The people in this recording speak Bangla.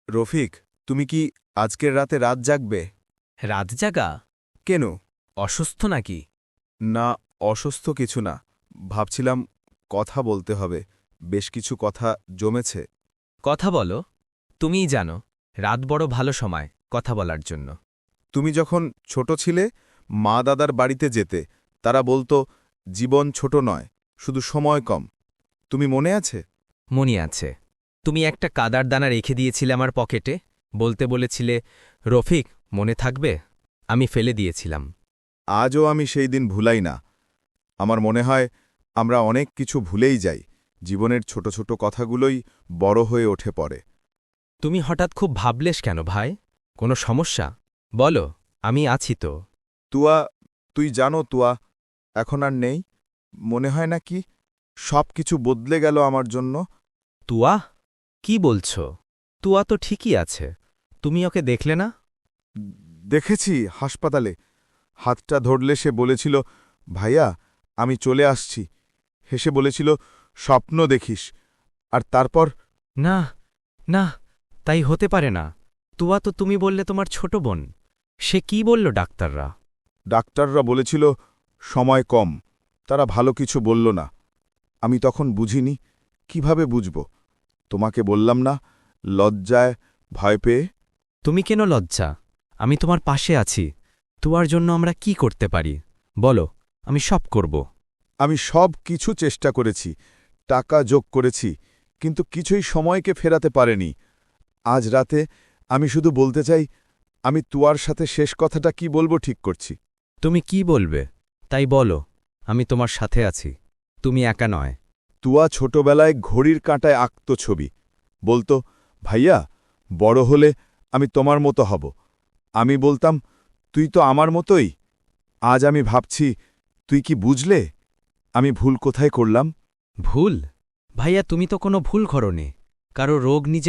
রফিক, তুমি কি আজকের রাতে রাত জাগবে? রাত জাগা? কেন? অসুস্থ নাকি? না, অসুস্থ কিছু না। ভাবছিলাম কথা বলতে হবে, বেশ কিছু কথা জমেছে। কথা বলো। তুমিই জানো, রাত বড় ভালো সময় কথা বলার জন্য। তুমি যখন ছোট ছিলে, মা দাদার বাড়িতে যেতে, তারা বলতো জীবন ছোট নয়, শুধু সময় কম। তুমি মনে আছে? মনে আছে। তুমি একটা কাদার দানা রেখে দিয়েছিলে আমার পকেটে, বলতে বলেছিলে, রফিক মনে থাকবে? আমি ফেলে দিয়েছিলাম। আজও আমি সেই দিন ভুলাই না। আমার মনে হয় আমরা অনেক কিছু ভুলেই যাই, জীবনের ছোট ছোট কথাগুলোই বড় হয়ে ওঠে পড়ে। তুমি হঠাৎ খুব ভাবলেস কেন ভাই? কোনো সমস্যা? বলো, আমি আছি তো। তুয়া, তুই জানো তুয়া এখন আর নেই। মনে হয় না কি সব কিছু বদলে গেল আমার জন্য। তুয়া? কি বলছ? তুয়া তো ঠিকই আছে। তুমি ওকে দেখলে না? দেখেছি হাসপাতালে, হাতটা ধরলে সে বলেছিল, ভাইয়া আমি চলে আসছি। হেসে বলেছিল, স্বপ্ন দেখিস। আর তারপর না, না, তাই হতে পারে না। তুয়া তো তুমি বললে তোমার ছোট বোন। সে কি বলল ডাক্তাররা? ডাক্তাররা বলেছিল সময় কম, তারা ভালো কিছু বলল না। আমি তখন বুঝিনি, কিভাবে বুঝব? তোমাকে বললাম না, লজ্জায়, ভয় পেয়ে। তুমি কেন লজ্জা? আমি তোমার পাশে আছি। তুয়ার জন্য আমরা কি করতে পারি বলো, আমি সব করব। আমি সব কিছু চেষ্টা করেছি, টাকা যোগ করেছি, কিন্তু কিছুই সময়কে ফেরাতে পারেনি। আজ রাতে আমি শুধু বলতে চাই, আমি তুয়ার সাথে শেষ কথাটা কি বলবো ঠিক করছি। তুমি কি বলবে তাই বলো, আমি তোমার সাথে আছি। তুমি একা নয়। তুয়া ছোটবেলায় ঘড়ির কাঁটায় আঁকত ছবি, বলতো, ভাইয়া বড় হলে আমি তোমার মতো হব। আমি বলতাম, তুই তো আমার মতোই। আজ আমি ভাবছি, তুই কি বুঝলে আমি ভুল কোথায় করলাম? ভুল? ভাইয়া তুমি তো কোনো ভুল করনি। কারো রোগ নিজের